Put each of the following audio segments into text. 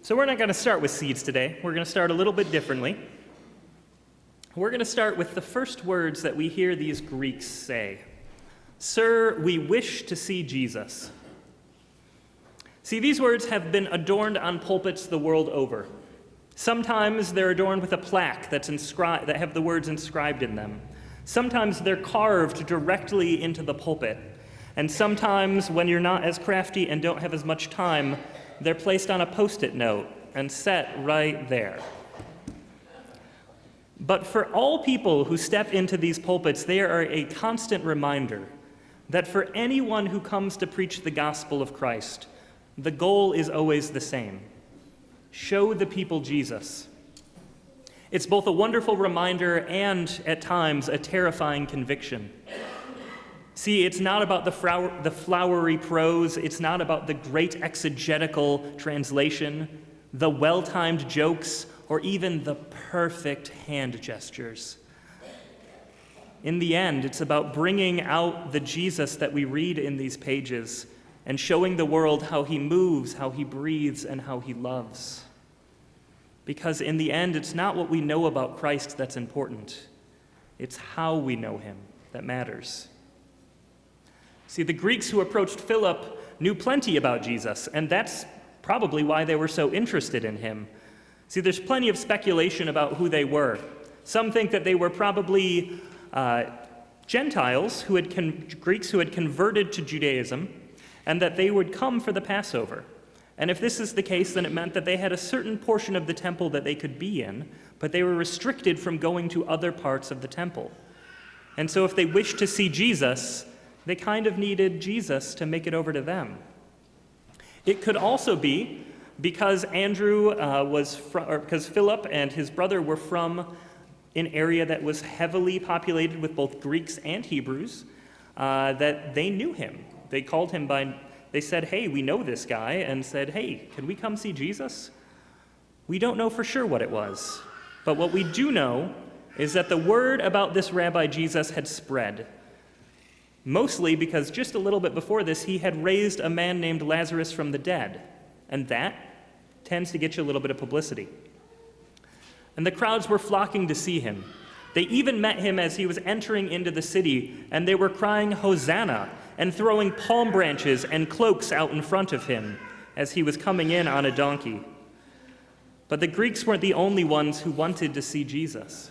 So we're not going to start with seeds today. We're going to start a little bit differently. We're going to start with the first words that we hear these Greeks say. Sir, we wish to see Jesus. See, these words have been adorned on pulpits the world over. Sometimes they're adorned with a plaque that have the words inscribed in them. Sometimes they're carved directly into the pulpit. And sometimes, when you're not as crafty and don't have as much time, they're placed on a Post-it note and set right there. But for all people who step into these pulpits, they are a constant reminder that for anyone who comes to preach the gospel of Christ, the goal is always the same. Show the people Jesus. It's both a wonderful reminder and, at times, a terrifying conviction. See, it's not about the flowery prose. It's not about the great exegetical translation, the well-timed jokes, or even the perfect hand gestures. In the end, it's about bringing out the Jesus that we read in these pages and showing the world how he moves, how he breathes, and how he loves. Because in the end, it's not what we know about Christ that's important. It's how we know him that matters. See, the Greeks who approached Philip knew plenty about Jesus, and that's probably why they were so interested in him. See, there's plenty of speculation about who they were. Some think that they were probably Gentiles, Greeks who had converted to Judaism, and that they would come for the Passover. And if this is the case, then it meant that they had a certain portion of the temple that they could be in, but they were restricted from going to other parts of the temple. And so if they wished to see Jesus, they kind of needed Jesus to make it over to them. It could also be because because Philip and his brother were from an area that was heavily populated with both Greeks and Hebrews, that they knew him. They called him they said, hey, we know this guy, and said, hey, can we come see Jesus? We don't know for sure what it was, but what we do know is that the word about this Rabbi Jesus had spread. Mostly because just a little bit before this, he had raised a man named Lazarus from the dead, and that tends to get you a little bit of publicity. And the crowds were flocking to see him. They even met him as he was entering into the city, and they were crying, Hosanna, and throwing palm branches and cloaks out in front of him as he was coming in on a donkey. But the Greeks weren't the only ones who wanted to see Jesus.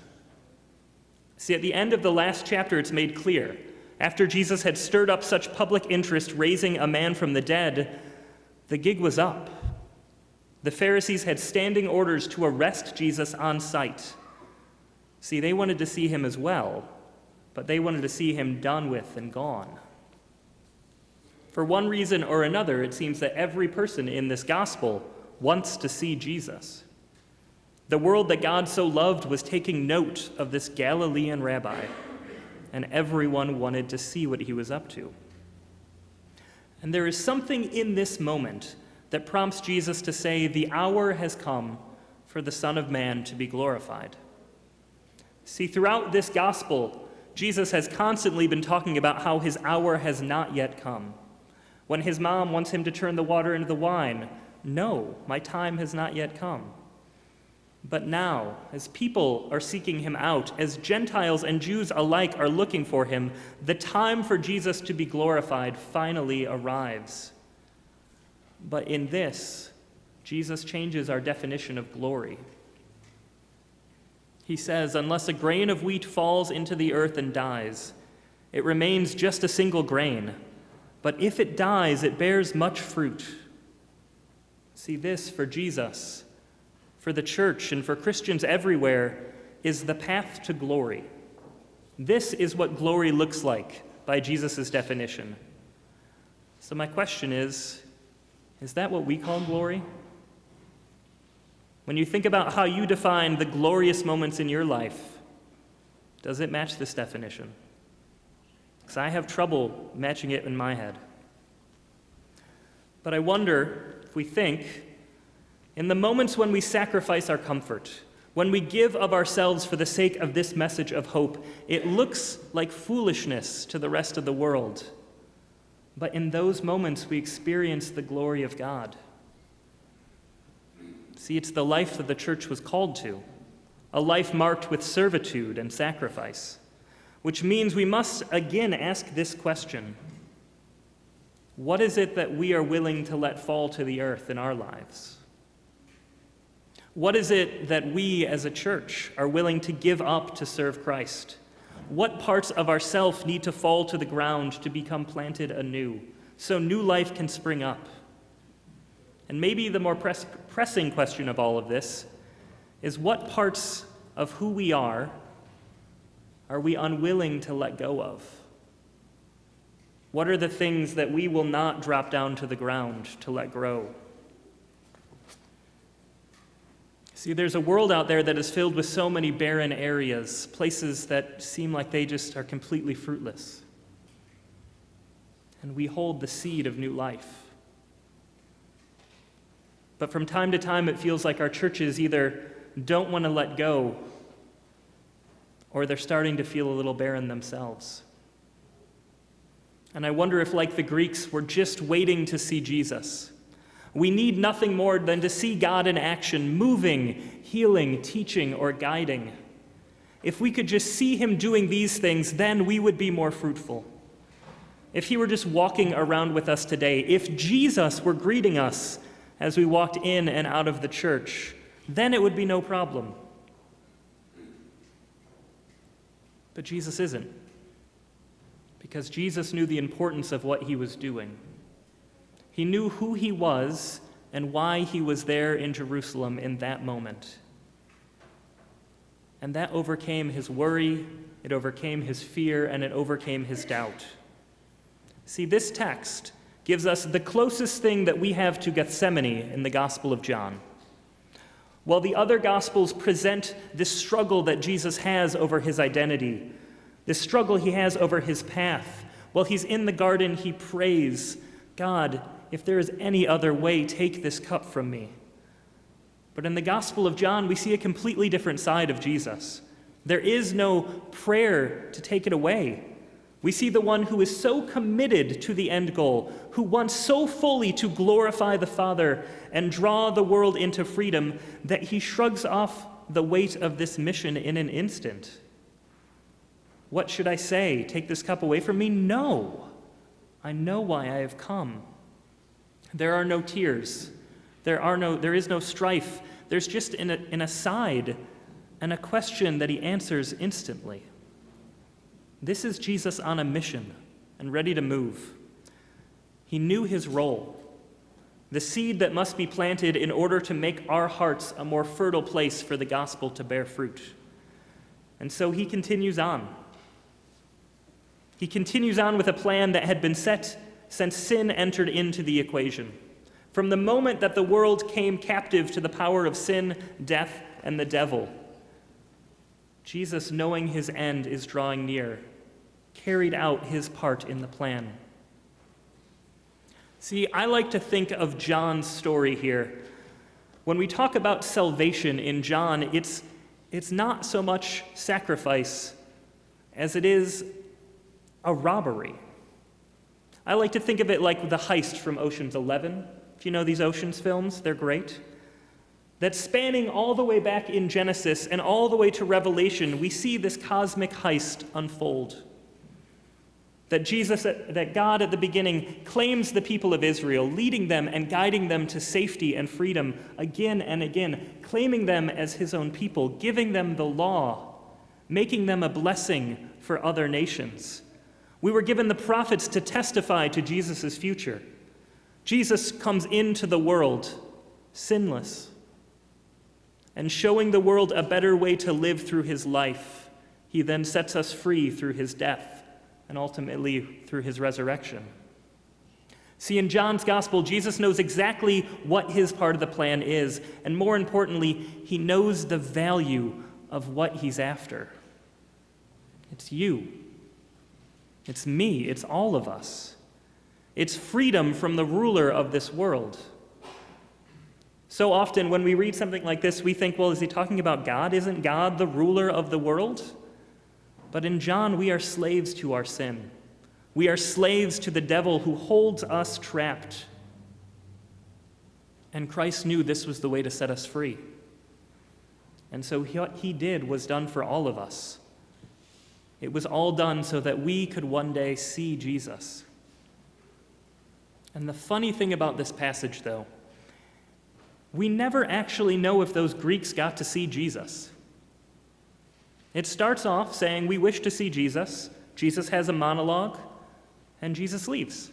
See, at the end of the last chapter, it's made clear. After Jesus had stirred up such public interest raising a man from the dead, the gig was up. The Pharisees had standing orders to arrest Jesus on sight. See, they wanted to see him as well, but they wanted to see him done with and gone. For one reason or another, it seems that every person in this gospel wants to see Jesus. The world that God so loved was taking note of this Galilean rabbi, and everyone wanted to see what he was up to. And there is something in this moment that prompts Jesus to say, the hour has come for the Son of Man to be glorified. See, throughout this gospel, Jesus has constantly been talking about how his hour has not yet come. When his mom wants him to turn the water into the wine, no, my time has not yet come. But now, as people are seeking him out, as Gentiles and Jews alike are looking for him, the time for Jesus to be glorified finally arrives. But in this, Jesus changes our definition of glory. He says, unless a grain of wheat falls into the earth and dies, it remains just a single grain. But if it dies, it bears much fruit. See, this for Jesus, for the church, and for Christians everywhere, is the path to glory. This is what glory looks like by Jesus' definition. So my question is that what we call glory? When you think about how you define the glorious moments in your life, does it match this definition? Because I have trouble matching it in my head. But I wonder if we think, in the moments when we sacrifice our comfort, when we give of ourselves for the sake of this message of hope, it looks like foolishness to the rest of the world. But in those moments, we experience the glory of God. See, it's the life that the church was called to, a life marked with servitude and sacrifice, which means we must again ask this question: what is it that we are willing to let fall to the earth in our lives? What is it that we as a church are willing to give up to serve Christ? What parts of ourself need to fall to the ground to become planted anew, so new life can spring up? And maybe the more pressing question of all of this is, what parts of who we are we unwilling to let go of? What are the things that we will not drop down to the ground to let grow? See, there's a world out there that is filled with so many barren areas, places that seem like they just are completely fruitless. And we hold the seed of new life. But from time to time, it feels like our churches either don't want to let go, or they're starting to feel a little barren themselves. And I wonder if, like the Greeks, we're just waiting to see Jesus. We need nothing more than to see God in action, moving, healing, teaching, or guiding. If we could just see him doing these things, then we would be more fruitful. If he were just walking around with us today, if Jesus were greeting us as we walked in and out of the church, then it would be no problem. But Jesus isn't, because Jesus knew the importance of what he was doing. He knew who he was and why he was there in Jerusalem in that moment. And that overcame his worry, it overcame his fear, and it overcame his doubt. See, this text gives us the closest thing that we have to Gethsemane in the Gospel of John. While the other Gospels present this struggle that Jesus has over his identity, this struggle he has over his path, while he's in the garden, he prays, "God, if there is any other way, take this cup from me." But in the Gospel of John, we see a completely different side of Jesus. There is no prayer to take it away. We see the one who is so committed to the end goal, who wants so fully to glorify the Father and draw the world into freedom, that he shrugs off the weight of this mission in an instant. What should I say? Take this cup away from me? No. I know why I have come. There are no tears. There is no strife. There's just an aside and a question that he answers instantly. This is Jesus on a mission and ready to move. He knew his role, the seed that must be planted in order to make our hearts a more fertile place for the gospel to bear fruit. And so he continues on. He continues on with a plan that had been set since sin entered into the equation. From the moment that the world came captive to the power of sin, death, and the devil, Jesus, knowing his end is drawing near, carried out his part in the plan. See, I like to think of John's story here. When we talk about salvation in John, it's not so much sacrifice as it is a robbery. I like to think of it like the heist from Ocean's 11. If you know these Ocean's films, they're great. That spanning all the way back in Genesis and all the way to Revelation, we see this cosmic heist unfold. That God at the beginning claims the people of Israel, leading them and guiding them to safety and freedom again and again, claiming them as his own people, giving them the law, making them a blessing for other nations. We were given the prophets to testify to Jesus' future. Jesus comes into the world sinless and showing the world a better way to live through his life. He then sets us free through his death and ultimately through his resurrection. See, in John's gospel, Jesus knows exactly what his part of the plan is, and more importantly, he knows the value of what he's after. It's you. It's me. It's all of us. It's freedom from the ruler of this world. So often when we read something like this, we think, well, is he talking about God? Isn't God the ruler of the world? But in John, we are slaves to our sin. We are slaves to the devil who holds us trapped. And Christ knew this was the way to set us free. And so what he did was done for all of us. It was all done so that we could one day see Jesus. And the funny thing about this passage, though, we never actually know if those Greeks got to see Jesus. It starts off saying, we wish to see Jesus. Jesus has a monologue, and Jesus leaves.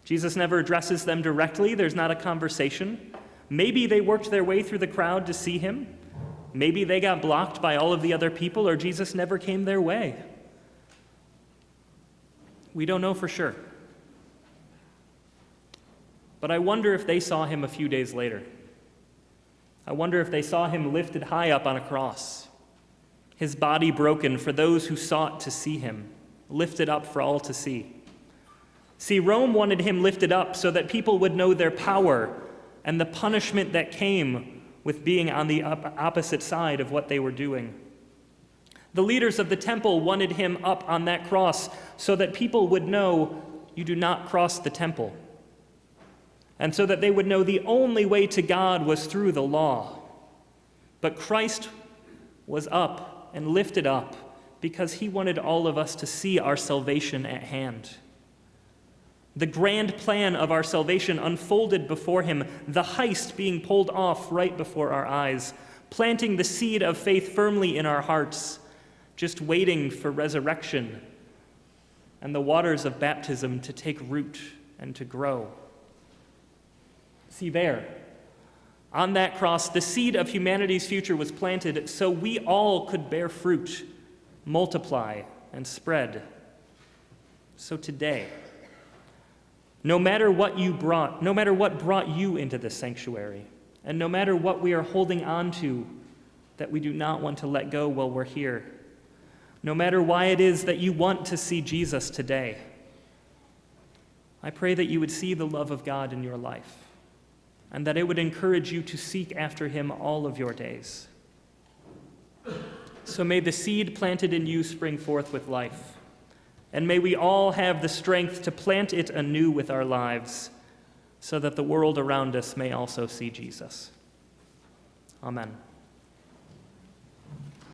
Jesus never addresses them directly. There's not a conversation. Maybe they worked their way through the crowd to see him. Maybe they got blocked by all of the other people, or Jesus never came their way. We don't know for sure. But I wonder if they saw him a few days later. I wonder if they saw him lifted high up on a cross, his body broken for those who sought to see him, lifted up for all to see. See, Rome wanted him lifted up so that people would know their power and the punishment that came with being on the opposite side of what they were doing. The leaders of the temple wanted him up on that cross so that people would know you do not cross the temple, and so that they would know the only way to God was through the law. But Christ was up and lifted up because he wanted all of us to see our salvation at hand. The grand plan of our salvation unfolded before him, the heist being pulled off right before our eyes, planting the seed of faith firmly in our hearts, just waiting for resurrection and the waters of baptism to take root and to grow. See there, on that cross, the seed of humanity's future was planted so we all could bear fruit, multiply, and spread. So today, no matter what brought you into this sanctuary, and no matter what we are holding on to that we do not want to let go while we're here, no matter why it is that you want to see Jesus today, I pray that you would see the love of God in your life, and that it would encourage you to seek after him all of your days. So may the seed planted in you spring forth with life, and may we all have the strength to plant it anew with our lives, so that the world around us may also see Jesus. Amen.